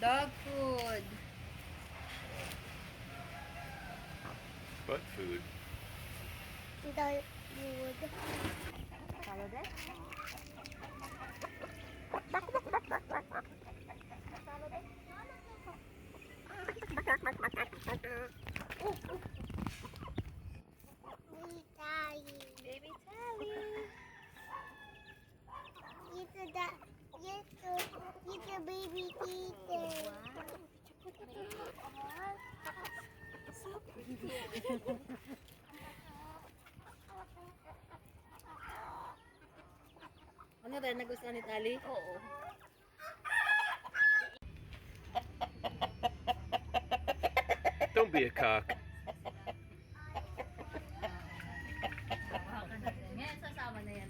Dog food. Butt food. Dog food. Follow that. Baby Tally. It's a baby teacher. So pretty. Ano rin, nagustuhan ni Tali? Oo. Don't be a cock. Ngayon, sasama na yan.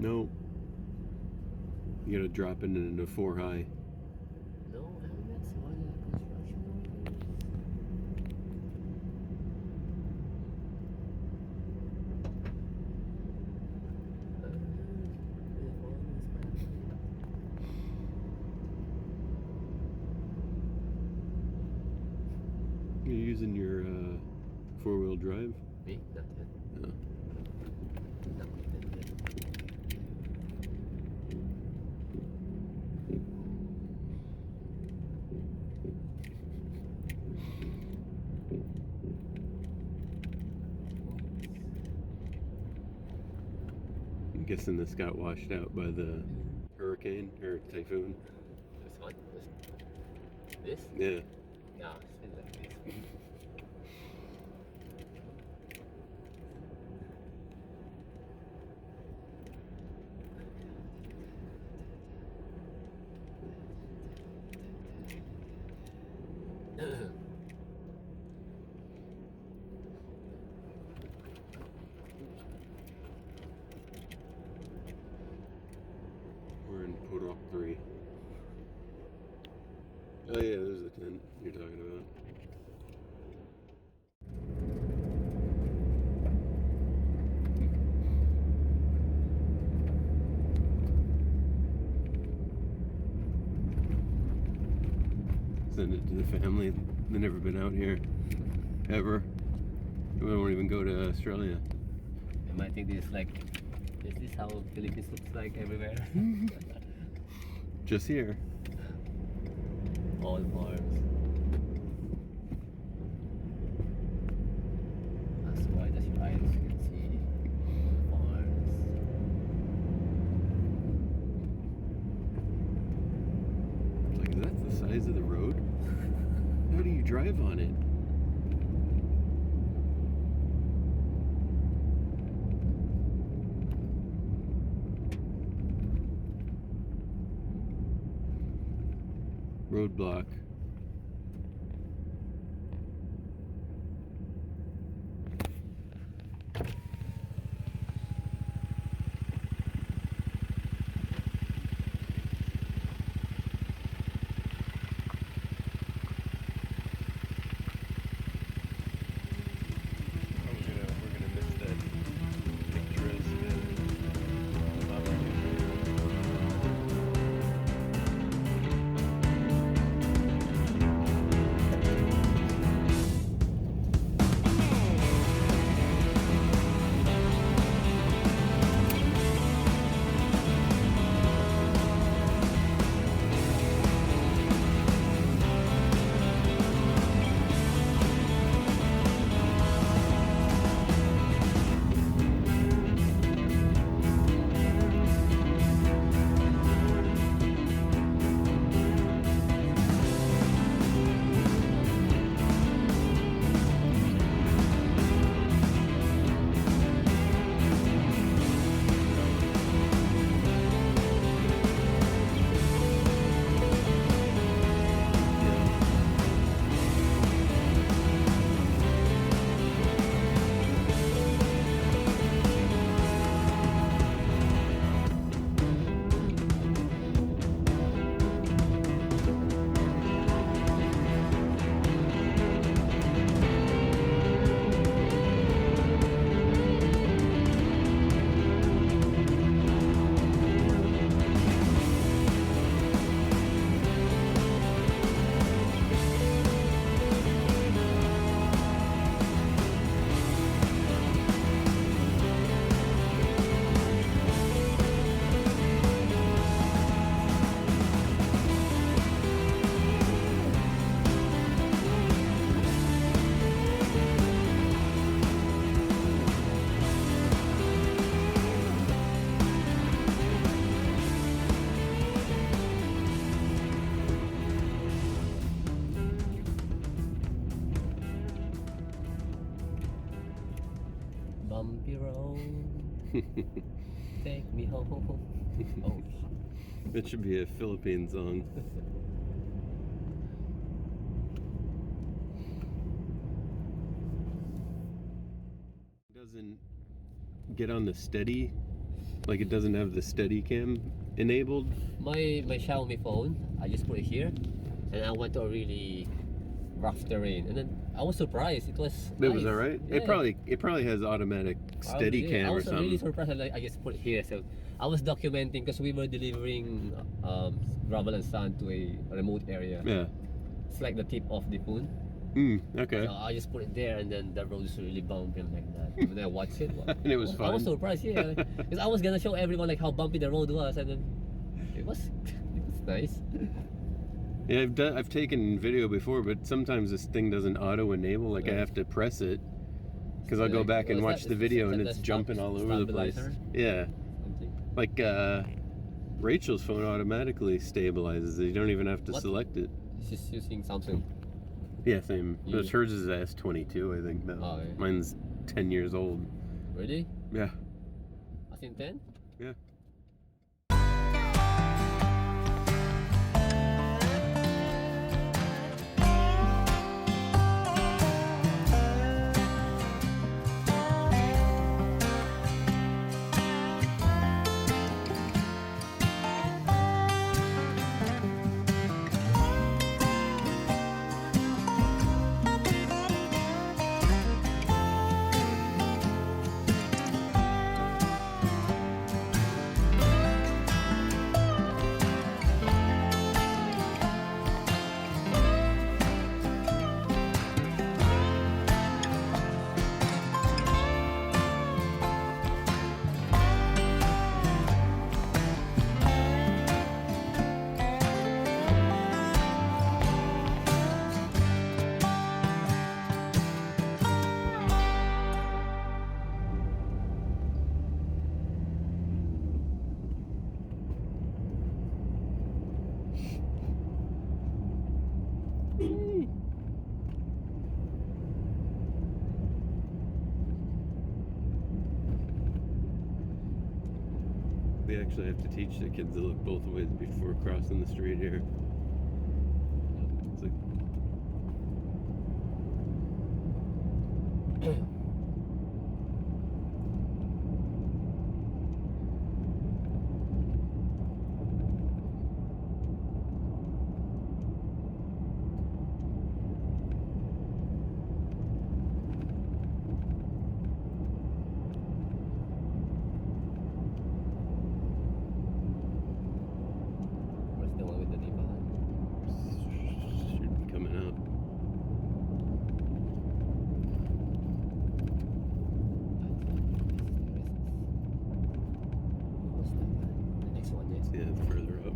No. You gotta drop it into 4 high. No helmets while in construction You're using your 4-wheel drive? Me? Not yet. No. Not yet. I'm guessing this got washed out by the hurricane or typhoon. This one? This? Yeah. No, it's been like this. We're in Podok 3. Oh yeah, there's the tent you're talking about. Send it to the family. They've never been out here. Ever. We won't even go to Australia. You might think this like, is this how Philippines looks like everywhere? Just here. All farms. As wide as your eyes can see. All farms. Like, that's the size of the road? How do you drive on it? Roadblock. We're gonna miss that picturesque Bumpy road, take me home. Oh, That should be a Philippine song. Doesn't get on the steady Like it doesn't have the Steadicam enabled. My Xiaomi phone, I just put it here, and I went to a really rough terrain, and then I was surprised. It was. It was nice. alright. Yeah. It probably has automatic Probably, yeah. Steadicam I or was something. really surprised. I just put it here. So I was documenting because we were delivering gravel and sand to a remote area. Yeah. It's like the tip of the Pun. Okay. So I just put it there, and then the road is really bumpy and like that. When I watched it, wow. And it was I was fun. surprised, yeah, because I was gonna show everyone like how bumpy the road was, and then it was nice. Yeah, I've taken video before, but sometimes this thing doesn't auto enable. Like I Yeah. have to press it because I'll go Like, back and is watch that- the is video that and the it's jumping all over the place. stabilizer? Yeah, Something. like Rachel's phone automatically stabilizes it. You don't even have to What? select it. She's using Samsung. Yeah, same. You- But hers is S22, I think now. Oh, yeah. Mine's 10 years old. Really? Yeah. As in 10? Yeah. We actually have to teach the kids to look both ways before crossing the street here. It's like, Where's the one with the Nipa? should be coming up. What's that one? The next one, yes. Yeah, further up.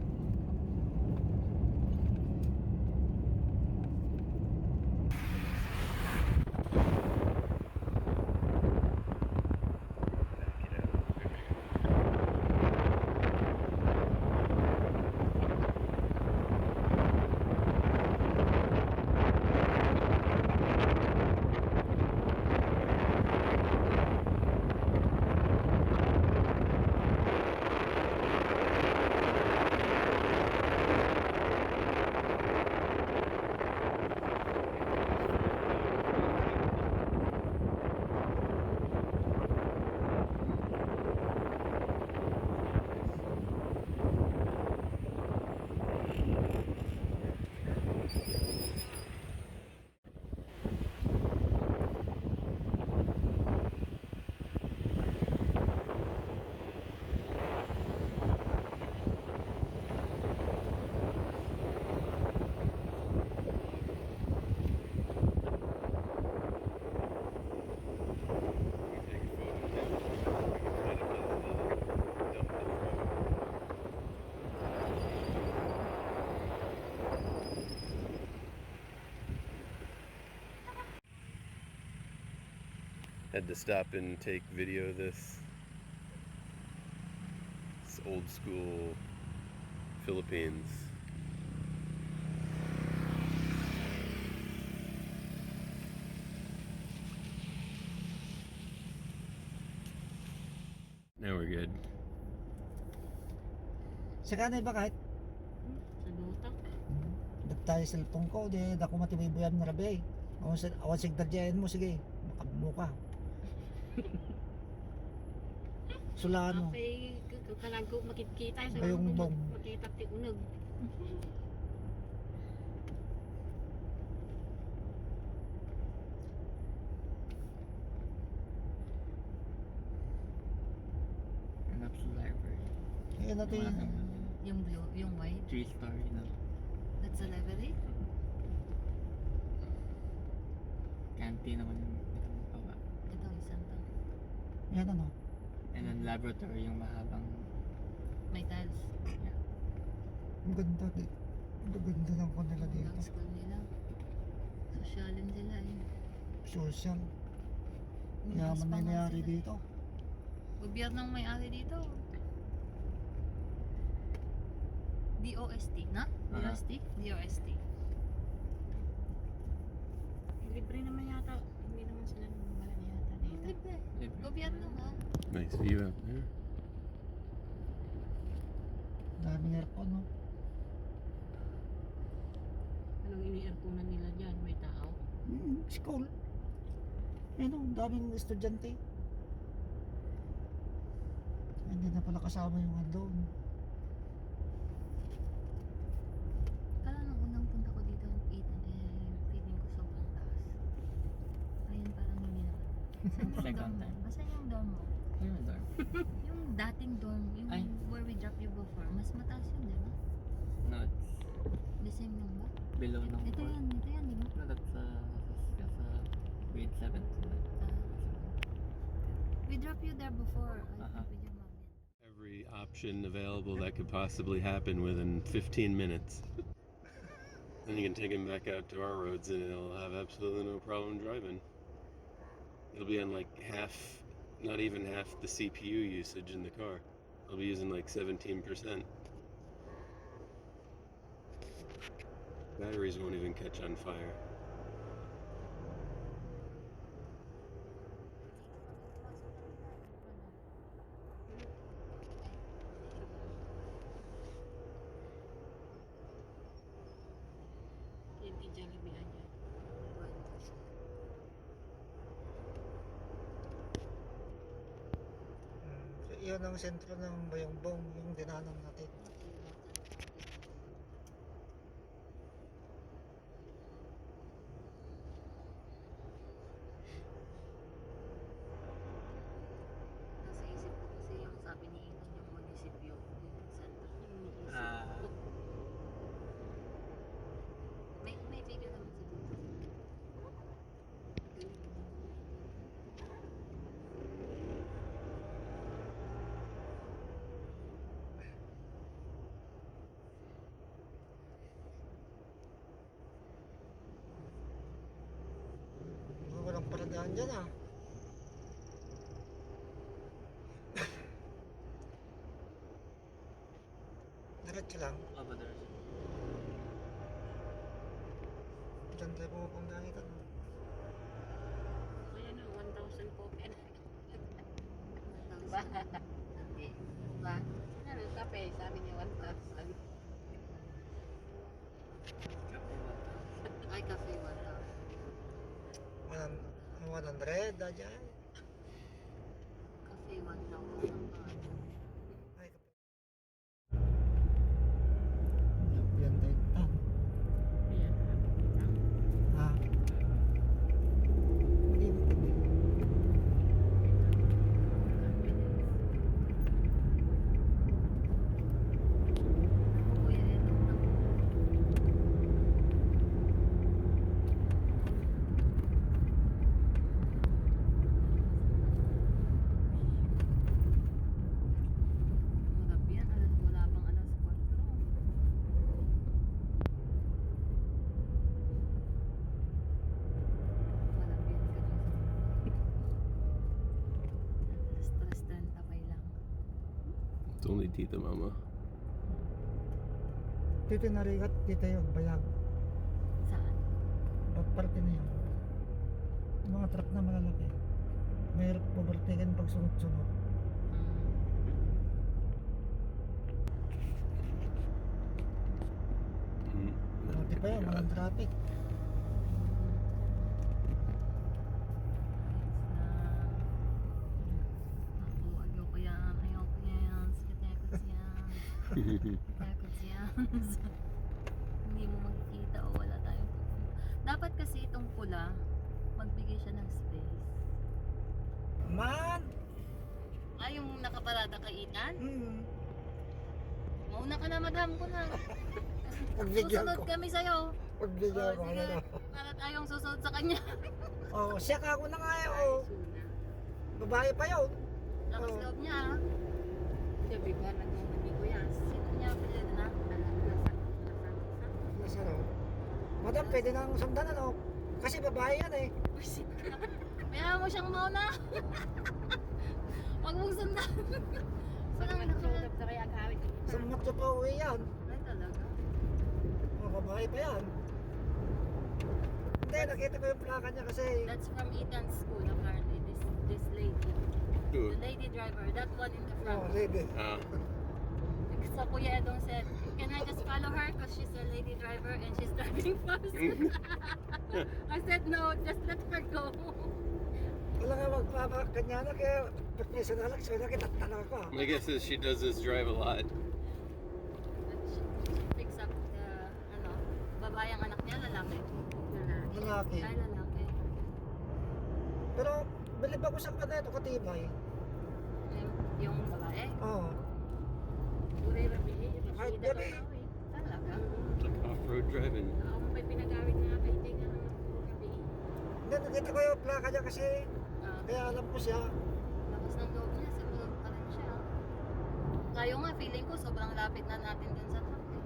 Had to stop and take video of this. It's old school Philippines. Now we're good. Sa kanay ba kahit Sa dutak. tayo cellphone ko, di dako matiwibuyan na rabi. Awan sig tadyayan mo, sige, makabumo ka. Solano. Apay kalago makikita sa Bayong bong. makita ti unog. Hanap sa library. Ayan natin. Yung blue, yung white. 3-story na. That's a library. Canteen naman yung itong baba. Ito isang to. Ayan ano. And then laboratory yung mahabang. May tiles. Yeah. Ang ganda din. Ang ganda lang ko nila Ang dito. school nila. Sosyalin sila eh. Social. May Yaman bus na pa nga nangyari sila. dito. Gobyernong may-ari dito. DOST, na? Aha. DOST? DOST. Libre naman yata. Hindi naman sila namamalan yata dito. Libre. Libre. Gobyerno nga. Nice view out there. Daming aircon, no? Anong ini-airpunan nila dyan? May tao? School. Ayan o, daming estudyante. Hindi na pala kasama yung andon. Kala nung unang punta ko dito, 8 feeling ko sobrang taas. Ayun parang hindi naman. Saan yung Second dorm mo? time. Asan yung dorm mo? Ayun yung dorm. Yung dating dorm, yung Ay. where we dropped you before, mas mataas yun, di ba? No, it's The same lang ba? below ng Ito yan, di ba? No, that's grade 7. We dropped you there before. Uh-huh. With your mom. Every option available that could possibly happen within 15 minutes. Then you can take him back out to our roads and he'll have absolutely no problem driving. He'll be on like half, not even half the CPU usage in the car. He'll be using like 17%. Batteries won't even catch on fire. Hindi Jollibee aja. Iyon ang sentro ng Bayongbong, yung dinaanan natin. Nasa isip ko kasi yung sabi ni Ethan yung munisipyo, yung center, yung iniisip Ah. ko. May video naman sa dito. Walang paradaan dyan ah. Diretso lang. Aba, there's Diyan tayo pumapunta dito. Ayan na, 1,000 po. Diba? Hindi. Diba? Ano, kape, sabi niya 1,000. Ay, kape 1,000. 100 dyan. Kape 1,000. Ay, kape. Yan tayo. Ayan, Ah. Hindi mo tabi. Kuya, ito na. Magabi yan, wala pang alas 4. Malapit ka dun sa stress 30 pa lang. It's only Tita Mama. Dito narigat, dito yung bayag. Saan? Parte na yun. Yung mga truck na malalaki. Mahirap overtaken pag sunod-sunod. Buti pa yun, walang traffic. Ako, ayaw ko yan. Takot siya. Hindi mo makikita o wala tayong pupunta. Dapat kasi itong pula, magbigay siya ng space. Man! Ay, yung nakaparada kay Ethan? Hmm. Mauna ka na, madam ko na. Pagbigyan Susunod ko. kami sa'yo. Pagbigyan ko. sige. Ano na. Para tayong susunod sa kanya. Oh, siya ka ako na nga eh. Oh. Babae pa yun. Lakas Oo. loob niya ah. Sabi ko, nagmamali ko yan. Sino niya pili na? Nasa ano? Madam, pwede nang sundan ano? Kasi babae yan eh. Kaya mo siyang mauna. Huwag mong sundan. Parang Nagsulap sa kaya agawit. Sa matyo pa uwi yan. Ay talaga? Mga babae pa yan. Hindi, nakita ko yung plaka niya kasi That's from Ethan's school apparently. This lady. Good. The lady driver. That one in the oh, front. lady. So Kuya Edong said, can I just follow her because she's a lady driver and she's driving fast? I said no, just let her go. Wala nga magpapakanya na kaya pag may sanalag, so nakitatanong ako. My guess is she does this drive a lot. But she picks up the, babae ang anak niya, lalaki. Lalaki. Ay, lalaki. Pero bilib ako sa kanya ito katibay. Yung babae. Oo. Uray rabi. Kahit gabi. Talaga. Like off-road driving. Ako may pinagawit nga kay Tinga ng rabi. Hindi, nakita ko yung plaka niya kasi kaya alam ko siya. Lakas ng loob niya, sumunod pa rin siya. Kayo nga, feeling ko sobrang lapit na natin dun sa truck eh.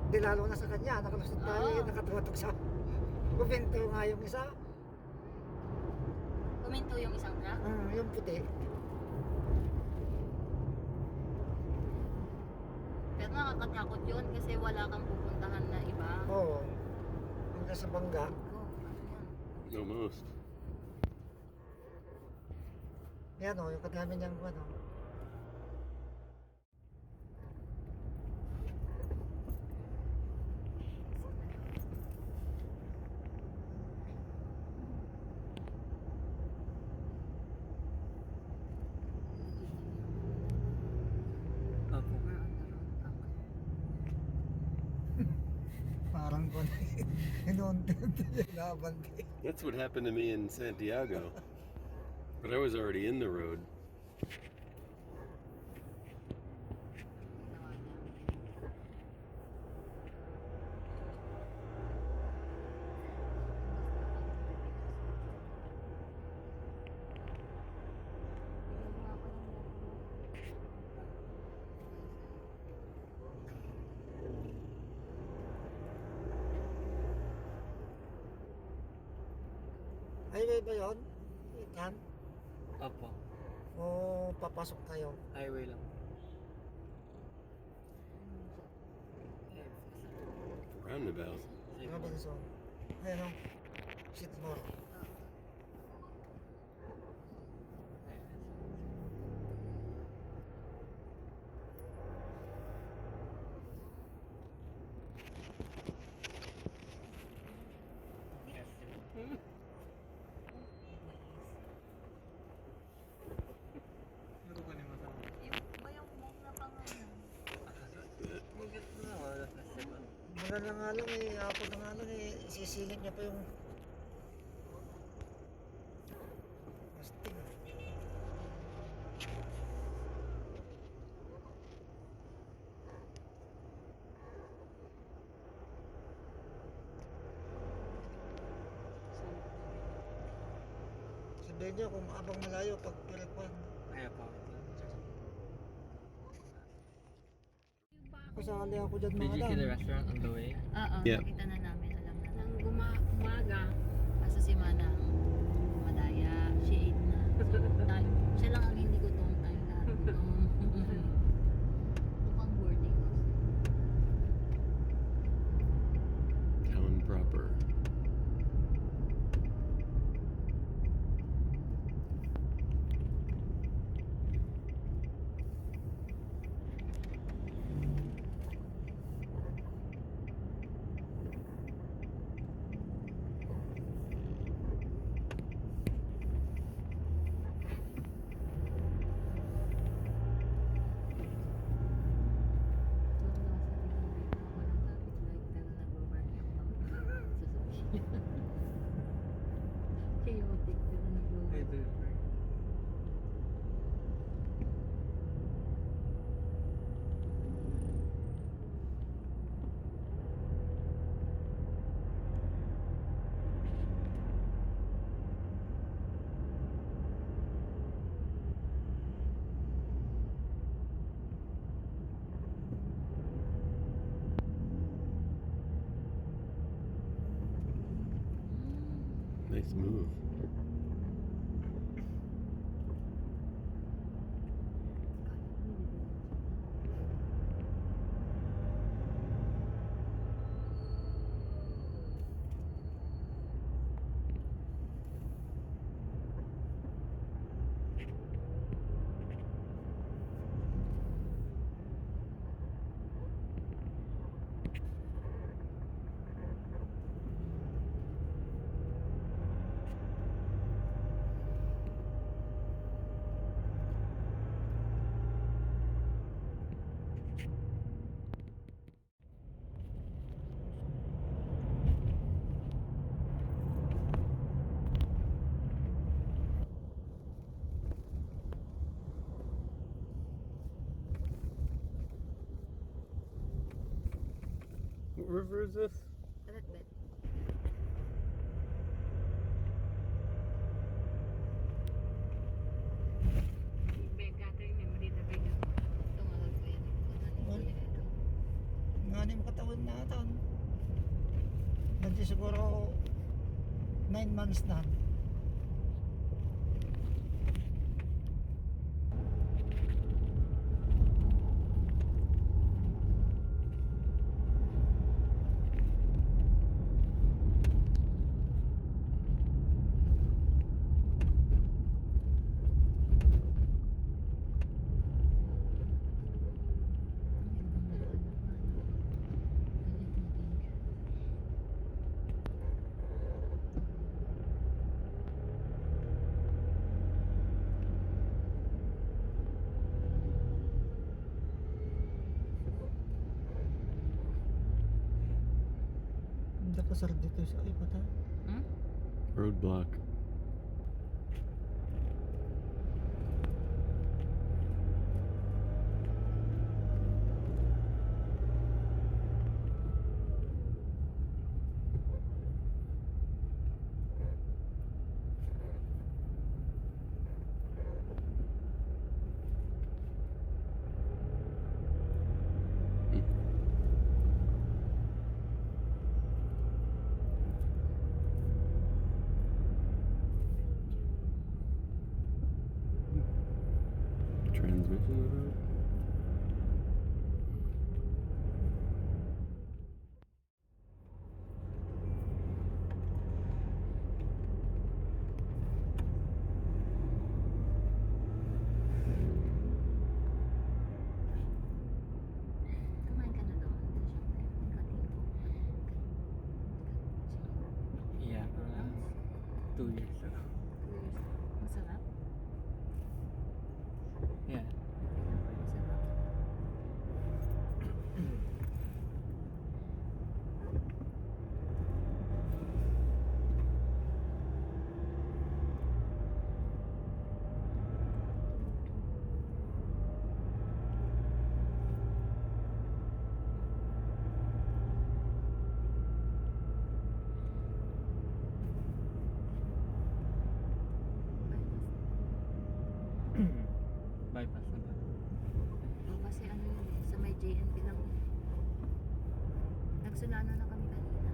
Hindi lalo na sa kanya, nakalusot tayo, Oo. nakatutok sa kuminto nga yung isa. Kuminto yung isang truck. Yung puti. Pero nakakatakot yun kasi wala kang pupuntahan na iba. Oo. Hanggang sa bangga. Oh, ano yan? Almost. Yan o, yung kadami niyang ano. Opo. Parang ko na inunti-unti yung laban. That's what happened to me in Santiago. But I was already in the road. Highway ba yun? Ikan? Opo. O papasok kayo? Highway lang. Roundabout. Robinson. Ayun o. Sitmore. Ano ko ni masama? Iba yung mong na pangalan. Mugit na wala na siya. Maganda nga lang eh, ako na nga lang eh, sisingit niya pa yung Astig. Sabihin niyo kung abang malayo pag pilikwan. Kaya pa. Kasali ako dyan Did you mga see the lang. restaurant on the way? Oo, Yeah. nakita na namin, alam na Nang namin. umaga, Kaso si Manang, madaya, she ate na. So, siya lang ang hindi gutom tayo lahat. Mukhang boarding house. Town proper. Ito yun. Nice move. What river is this? Red bed. Big gathering memory na big. Tumawag ko yan. Well, nga ni makatawan na taon. Nanti siguro 9 months na. Hindi ka sir dito sa ipata. Roadblock. Transmission without. Kumain ka na doon. Yeah, 2 years ago. Masarap? Yeah. Masarap. Bypass na ba? O kasi ano yun eh, sa may JNT lang yun. Nagsunano na kami kanina.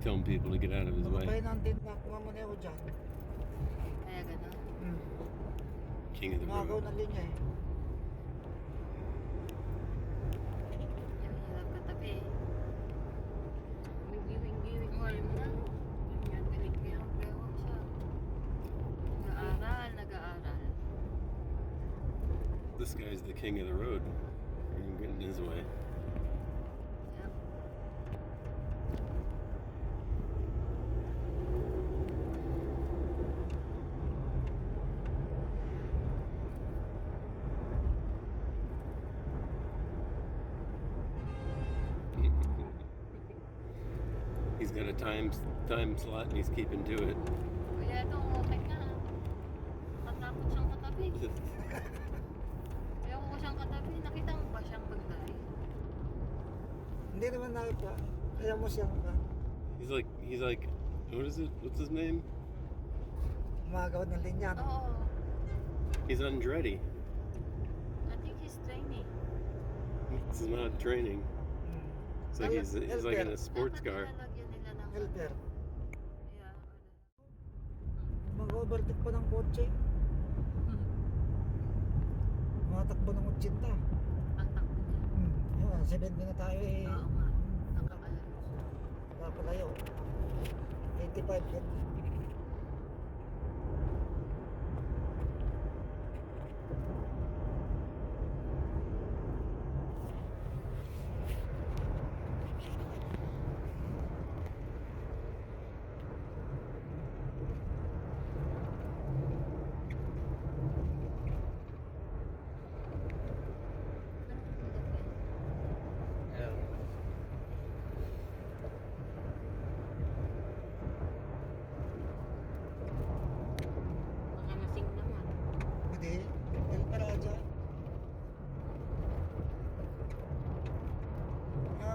telling people to get out of his way. Makapay natin, nakuha mo na ako dyan. Kaya gano'n. King of the Umagaw road. ng linya eh. Yung hirap katabi. Nag-giwing-giwing Mo, alam mo na. Ganyan, galing-galing. Bewang siya. Nag-aaral. This guy's the king of the road. You're getting in his way. Yep. He's got a time slot and he's keeping to it. Kaya ito, okay na. Katakot siyang katabi. Kaya ko siyang katabi. Nakita mo ba siyang pagdari? Hindi naman nakita. Kaya mo siyang He's like, what is it? What's his name? umagaw ng linya. No? Oo. He's Andretti. I think he's training. This is not training. It's like he's like in a sports Dapat car. nilalagyan nila ng Helper. Yeah. Mag-overtake pa ng kotse. Matakbo ng 80. Ang takbo niya. Yun, 70 na tayo eh. Oo nga. Nakakalayo. Napalayo. 85 din. Baka nasing naman. Hindi. Helper ako dyan.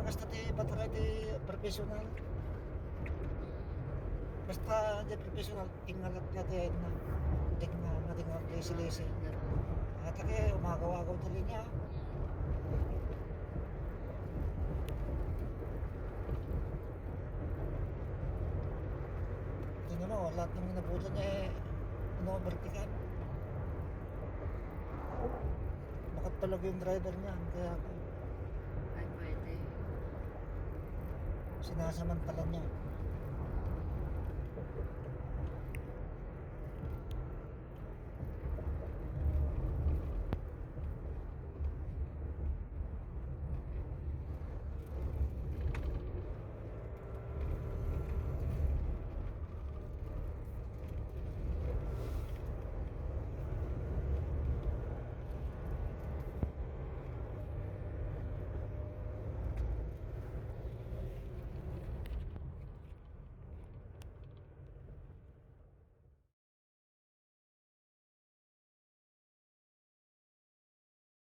Basta di batara di professional. Basta di professional, tingalat natin na tingnan natin ang lesi-lesi. At kaya umagaw-agaw na rin niya. Tingnan mo, lahat ng nabutan niya eh, ino-overtikan. Bakit talaga yung driver niya? Kaya Ay, pwede. sinasamantala niya.